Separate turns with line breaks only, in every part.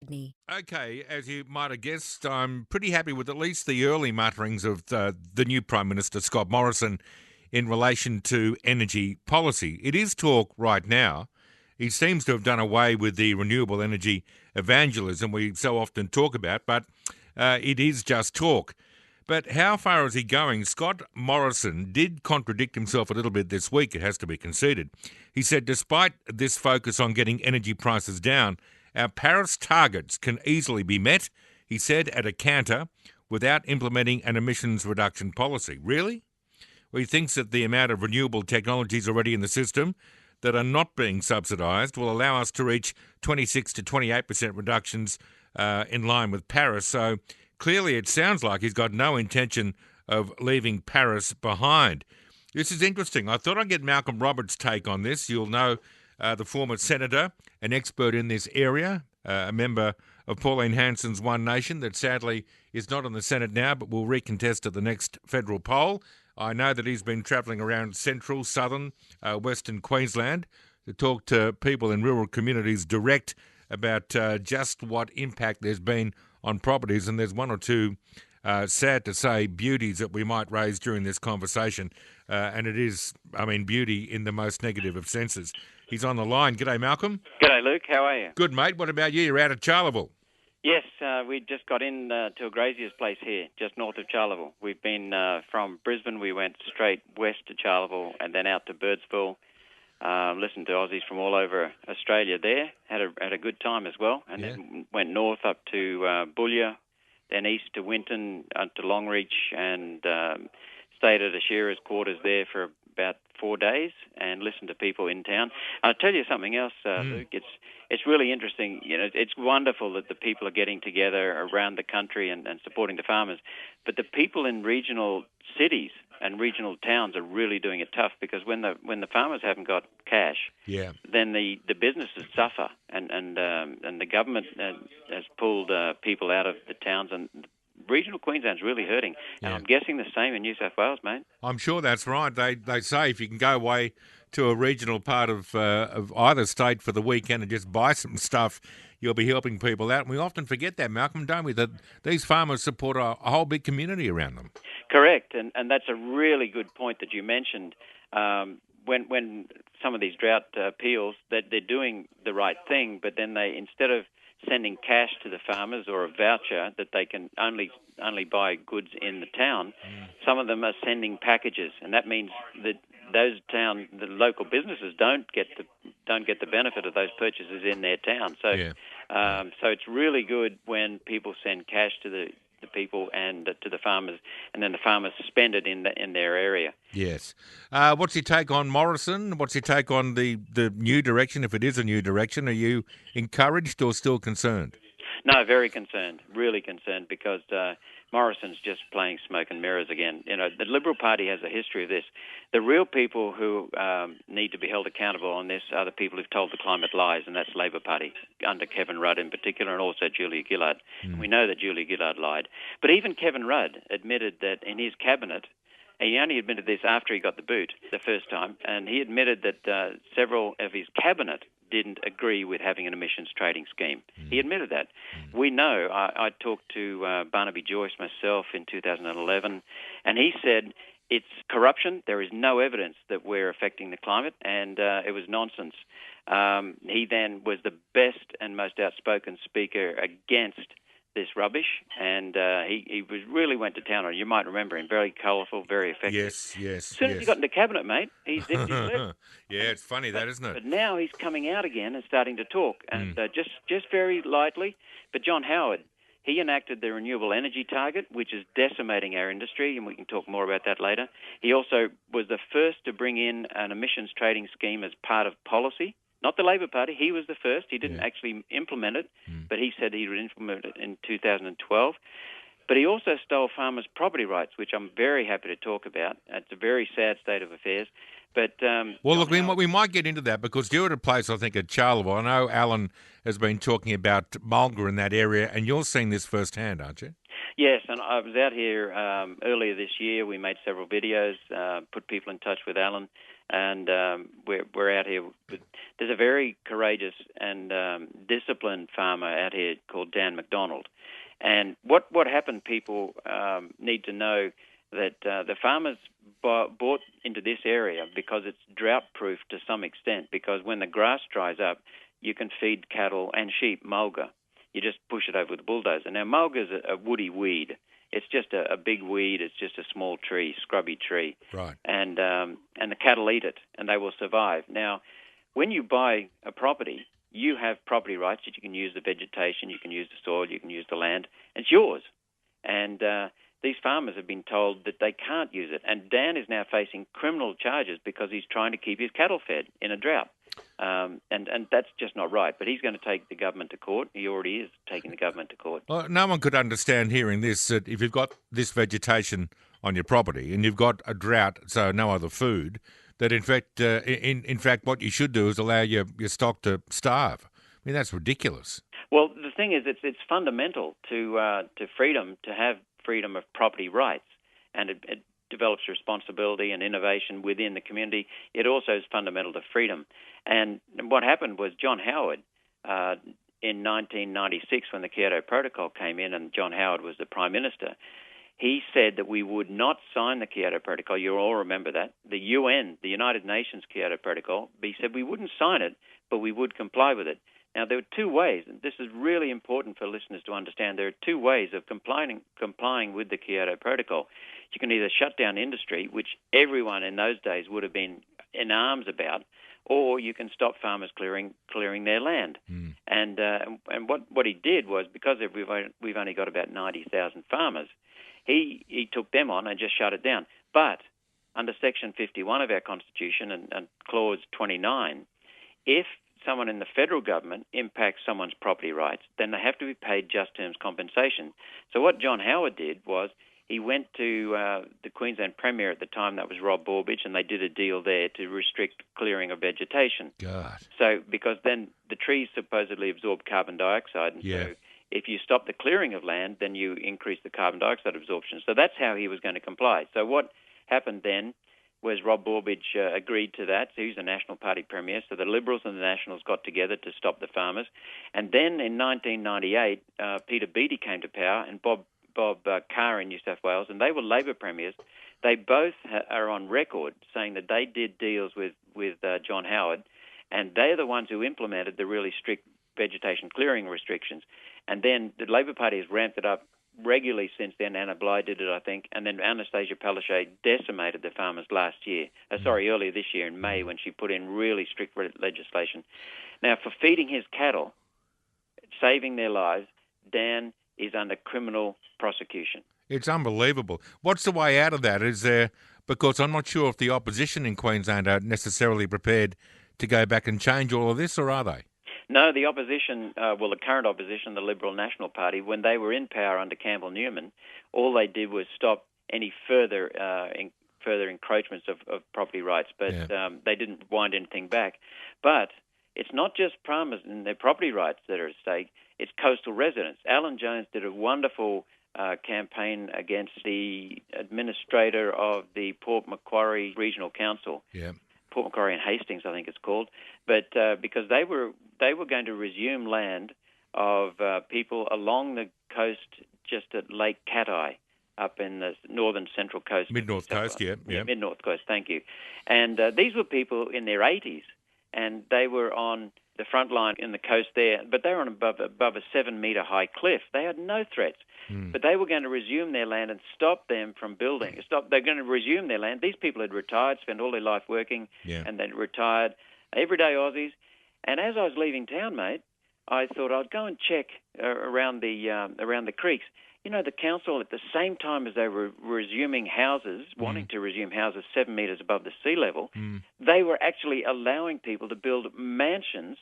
Sydney.
Okay, as you might have guessed, I'm pretty happy with at least the early mutterings of the new Prime Minister, Scott Morrison, in relation to energy policy. It is talk right now. He seems to have done away with the renewable energy evangelism we so often talk about, but it is just talk. But how far is he going? Scott Morrison did contradict himself a little bit this week, it has to be conceded. He said, despite this focus on getting energy prices down, our Paris targets can easily be met, he said at a canter, without implementing an emissions reduction policy. Really? Well, he thinks that the amount of renewable technologies already in the system that are not being subsidised will allow us to reach 26 to 28% reductions in line with Paris. So clearly it sounds like he's got no intention of leaving Paris behind. This is interesting. I thought I'd get Malcolm Roberts' take on this. You'll know the former senator, an expert in this area, a member of Pauline Hanson's One Nation that sadly is not in the Senate now but will recontest at the next federal poll. I know that he's been travelling around central, southern, western Queensland to talk to people in rural communities direct about just what impact there's been on properties, and there's one or two, sad to say, beauties that we might raise during this conversation, and it is, beauty in the most negative of senses. He's on the line. G'day, Malcolm.
G'day, Luke. How are you?
Good, mate. What about you? You're out of Charleville.
Yes, we just got in to a grazier's place here, just north of Charleville. We've been from Brisbane. We went straight west to Charleville and then out to Birdsville. Listened to Aussies from all over Australia there. Had a good time as well. And then went north up to Boulia, then east to Winton, up to Longreach, and stayed at a shearer's quarters there for about 4 days and listened to people in town. I'll tell you something else, Luke. It's really interesting. You know, it's wonderful that the people are getting together around the country and supporting the farmers. But the people in regional cities and regional towns are really doing it tough, because when the farmers haven't got cash, then the businesses suffer, and the government has pulled people out of the towns, and regional Queensland's really hurting. And I'm guessing the same in New South Wales, mate.
I'm sure that's right. They say if you can go away to a regional part of either state for the weekend and just buy some stuff, you'll be helping people out. And we often forget that, Malcolm, don't we, that these farmers support a whole big community around them.
Correct, and that's a really good point that you mentioned. When some of these drought appeals, that they're doing the right thing, but then they, instead of sending cash to the farmers or a voucher that they can only buy goods in the town, some of them are sending packages, and that means that the local businesses don't get the benefit of those purchases in their town. So, so it's really good when people send cash to the people and to the farmers, and then the farmers spend it in their area.
Yes. What's your take on Morrison? What's your take on the new direction, if it is a new direction? Are you encouraged or still concerned?
No, very concerned, really concerned, because Morrison's just playing smoke and mirrors again. You know, the Liberal Party has a history of this. The real people who need to be held accountable on this are the people who've told the climate lies, and that's Labor Party, under Kevin Rudd in particular, and also Julia Gillard. We know that Julia Gillard lied. But even Kevin Rudd admitted that in his cabinet, he only admitted this after he got the boot the first time, and he admitted that several of his cabinet didn't agree with having an emissions trading scheme. He admitted that. We know, I talked to Barnaby Joyce myself in 2011, and he said it's corruption. There is no evidence that we're affecting the climate, and it was nonsense. He then was the best and most outspoken speaker against this rubbish, and he really went to town on it. You might remember him, very colourful, very effective.
Yes.
As soon as he got into cabinet, mate, he zipped his lip.
Yeah, it's funny, that, isn't it?
But now he's coming out again and starting to talk, and just very lightly. But John Howard, he enacted the renewable energy target, which is decimating our industry, and we can talk more about that later. He also was the first to bring in an emissions trading scheme as part of policy. Not the Labor Party. He was the first. He didn't actually implement it, but he said he would implement it in 2012. But he also stole farmers' property rights, which I'm very happy to talk about. It's a very sad state of affairs. But
well, look, we might get into that, because you're at a place, I think, at Charleville. I know Alan has been talking about Mulga in that area, and you're seeing this firsthand, aren't you?
Yes, and I was out here earlier this year. We made several videos, put people in touch with Alan, And we're out here. There's a very courageous and disciplined farmer out here called Dan McDonald. And what happened, people need to know that the farmers bought into this area because it's drought-proof to some extent, because when the grass dries up, you can feed cattle and sheep mulga. You just push it over with a bulldozer. Now, mulga is a woody weed. It's just a big weed. It's just a small tree, scrubby tree.
Right.
And the cattle eat it, and they will survive. Now, when you buy a property, you have property rights that you can use the vegetation, you can use the soil, you can use the land. It's yours. And these farmers have been told that they can't use it. And Dan is now facing criminal charges because he's trying to keep his cattle fed in a drought. And that's just not right. But he's going to take the government to court. He already is taking the government to court.
Well, no one could understand hearing this, that if you've got this vegetation on your property and you've got a drought, so no other food, that in fact what you should do is allow your stock to starve. I mean, that's ridiculous.
Well, the thing is, it's fundamental to freedom, to have freedom of property rights, and it develops responsibility and innovation within the community. It also is fundamental to freedom. And what happened was John Howard, in 1996, when the Kyoto Protocol came in and John Howard was the Prime Minister, he said that we would not sign the Kyoto Protocol. You all remember that. The UN, the United Nations Kyoto Protocol, he said we wouldn't sign it, but we would comply with it. Now, there are two ways, and this is really important for listeners to understand. There are two ways of complying with the Kyoto Protocol. You can either shut down industry, which everyone in those days would have been in arms about, or you can stop farmers clearing their land. Mm. And what he did was, because we've only got about 90,000 farmers, he took them on and just shut it down. But under Section 51 of our Constitution and Clause 29, if someone in the federal government impacts someone's property rights, then they have to be paid just terms compensation. So what John Howard did was he went to the Queensland Premier at the time, that was Rob Borbidge, and they did a deal there to restrict clearing of vegetation.
God.
So because then the trees supposedly absorb carbon dioxide, and so if you stop the clearing of land, then you increase the carbon dioxide absorption. So that's how he was going to comply. So what happened then was Rob Borbidge agreed to that. So he's a National Party Premier. So the Liberals and the Nationals got together to stop the farmers. And then in 1998, Peter Beattie came to power, and Bob Carr in New South Wales, and they were Labor premiers. They both are on record saying that they did deals with John Howard, and they're the ones who implemented the really strict vegetation clearing restrictions. And then the Labor Party has ramped it up regularly since then. Anna Bligh did it, I think, and then Anastasia Palaszczuk decimated the farmers earlier this year in May, when she put in really strict legislation. Now, for feeding his cattle, saving their lives, Dan is under criminal prosecution.
It's unbelievable. What's the way out of that? Is there, because I'm not sure if the opposition in Queensland are necessarily prepared to go back and change all of this, or are they?
No, the opposition, the current opposition, the Liberal National Party, when they were in power under Campbell Newman, all they did was stop any further encroachments of property rights, but they didn't wind anything back. But it's not just farmers and their property rights that are at stake, it's coastal residents. Alan Jones did a wonderful campaign against the administrator of the Port Macquarie Regional Council. Yeah. Port Macquarie and Hastings, I think it's called, but because they were going to resume land of people along the coast just at Lake Cat-Eye, up in the northern central coast.
Mid-North Coast, yeah.
Mid-North Coast, thank you. And these were people in their 80s, and they were on the front line in the coast there, but they were on above a 7-metre high cliff. They had no threats. But they were going to resume their land and stop them from building. They're going to resume their land. These people had retired, spent all their life working, and they'd retired, everyday Aussies. And as I was leaving town, mate, I thought I'd go and check around the creeks. You know, the council, at the same time as they were resuming houses, wanting to resume houses 7 metres above the sea level, they were actually allowing people to build mansions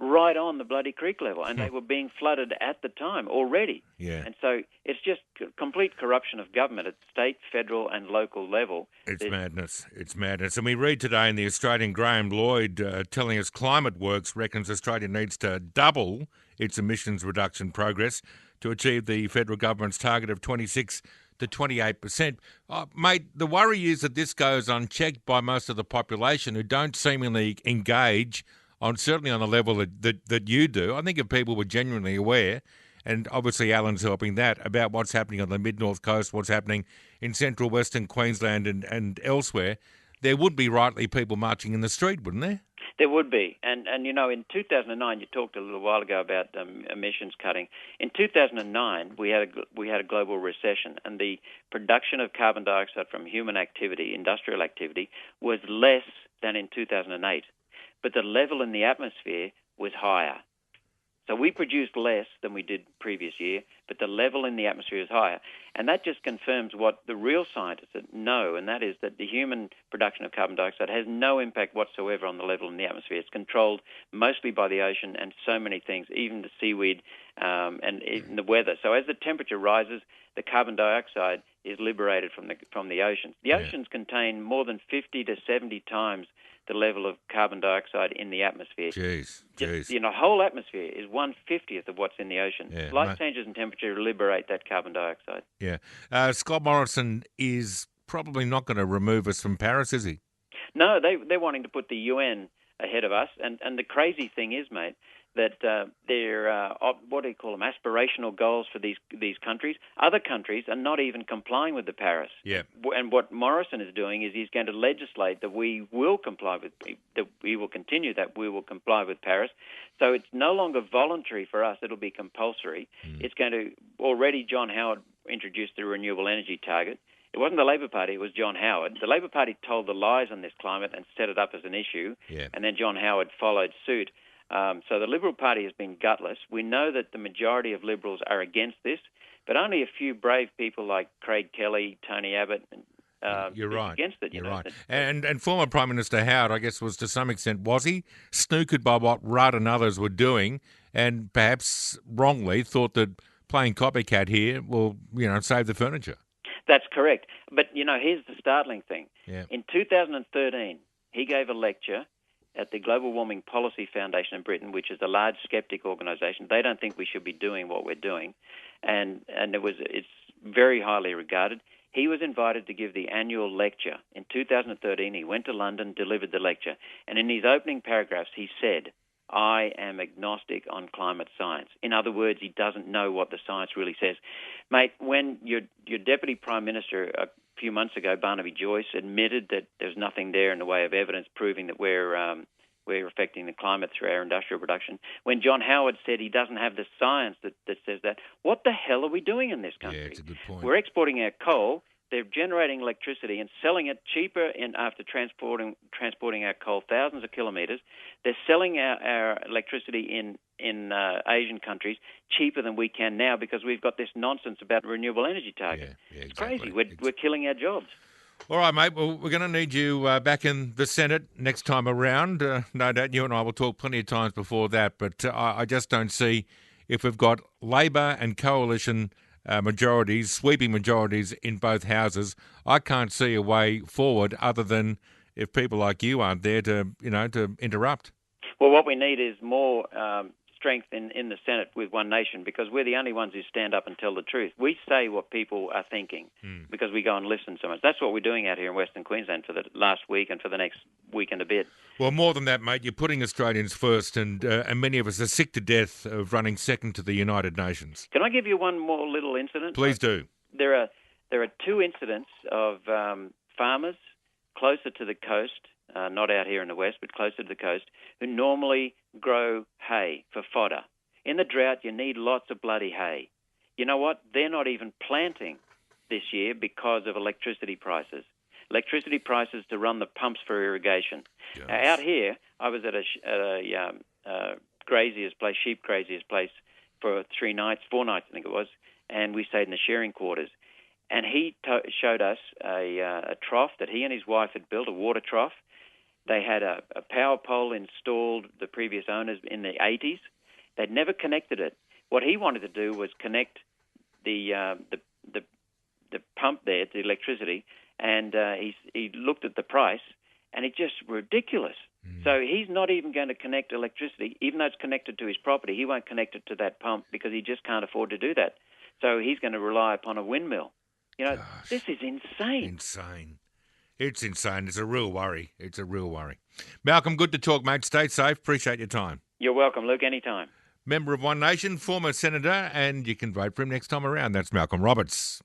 right on the bloody creek level, and they were being flooded at the time already. Yeah. And so it's just complete corruption of government at state, federal and local level.
It's madness. It's madness. And we read today in the Australian, Graham Lloyd telling us ClimateWorks reckons Australia needs to double its emissions reduction progress to achieve the federal government's target of 26 the 28%. Mate, the worry is that this goes unchecked by most of the population who don't seemingly engage certainly on the level that you do. I think if people were genuinely aware, and obviously Alan's helping that, about what's happening on the mid-north coast, what's happening in central western Queensland and elsewhere, there would be rightly people marching in the street, wouldn't there?
There would be. And in 2009, you talked a little while ago about emissions cutting. In 2009, we had a global recession, and the production of carbon dioxide from human activity, industrial activity, was less than in 2008. But the level in the atmosphere was higher. So we produced less than we did previous year, but the level in the atmosphere is higher. And that just confirms what the real scientists know, and that is that the human production of carbon dioxide has no impact whatsoever on the level in the atmosphere. It's controlled mostly by the ocean and so many things, even the seaweed and even the weather. So as the temperature rises, the carbon dioxide is liberated from the oceans. The oceans contain more than 50 to 70 times the level of carbon dioxide in the atmosphere.
Jeez.
The whole atmosphere is 1/50th of what's in the ocean.
Yeah,
Slight changes in temperature liberate that carbon dioxide.
Yeah. Scott Morrison is probably not going to remove us from Paris, is he?
No, they're wanting to put the UN ahead of us. And the crazy thing is, mate, that they're, what do you call them, aspirational goals for these countries. Other countries are not even complying with the Paris.
Yeah.
And what Morrison is doing is he's going to legislate that we will comply with, that we will continue that we will comply with Paris. So it's no longer voluntary for us, it'll be compulsory. It's going to, already John Howard introduced the renewable energy target. It wasn't the Labor Party, it was John Howard. The Labor Party told the lies on this climate and set it up as an issue, and then John Howard followed suit. So the Liberal Party has been gutless. We know that the majority of Liberals are against this, but only a few brave people like Craig Kelly, Tony Abbott,
You're right.
against it.
You're right. And former Prime Minister Howard, I guess, was to some extent, was he, snookered by what Rudd and others were doing, and perhaps wrongly thought that playing copycat here will, save the furniture.
That's correct. But, here's the startling thing.
Yeah.
In 2013, he gave a lecture at the Global Warming Policy Foundation in Britain, which is a large skeptic organisation. They don't think we should be doing what we're doing, and it's very highly regarded. He was invited to give the annual lecture. In 2013, he went to London, delivered the lecture, and in his opening paragraphs, he said, "I am agnostic on climate science." In other words, he doesn't know what the science really says. Mate, when your Deputy Prime Minister a few months ago, Barnaby Joyce, admitted that there's nothing there in the way of evidence proving that we're affecting the climate through our industrial production, when John Howard said he doesn't have the science that says that, what the hell are we doing in this country?
Yeah, it's a good point.
We're exporting our coal. They're generating electricity and selling it cheaper after transporting our coal thousands of kilometres. They're selling our electricity in Asian countries cheaper than we can now because we've got this nonsense about renewable energy target.
Yeah,
it's
exactly.
crazy. We're killing our jobs.
All right, mate. Well, we're going to need you back in the Senate next time around. No doubt you and I will talk plenty of times before that, but I just don't see, if we've got Labor and coalition majorities, sweeping majorities in both houses, I can't see a way forward other than if people like you aren't there to interrupt.
Well, what we need is more strength in the Senate with One Nation, because we're the only ones who stand up and tell the truth. We say what people are thinking because we go and listen so much. That's what we're doing out here in Western Queensland for the last week and for the next week and a bit.
Well, more than that, mate, you're putting Australians first, and many of us are sick to death of running second to the United Nations.
Can I give you one more little incident?
Please do.
There are two incidents of farmers closer to the coast, not out here in the west, but closer to the coast, who normally grow hay for fodder. In the drought, you need lots of bloody hay. You know what? They're not even planting this year because of electricity prices. Electricity prices to run the pumps for irrigation.
Yes.
Out here, I was at a grazier's place, sheep grazier's place, for 4 nights, I think it was, and we stayed in the sharing quarters. And he showed us a trough that he and his wife had built, a water trough. They had a power pole installed, the previous owners, in the 80s. They'd never connected it. What he wanted to do was connect the pump there to the electricity, and he looked at the price, and it's just ridiculous. So he's not even going to connect electricity, even though it's connected to his property. He won't connect it to that pump because he just can't afford to do that. So he's going to rely upon a windmill This is insane.
Insane. It's insane. It's a real worry. It's a real worry. Malcolm, good to talk, mate. Stay safe. Appreciate your time.
You're welcome, Luke, anytime.
Member of One Nation, former senator, and you can vote for him next time around. That's Malcolm Roberts.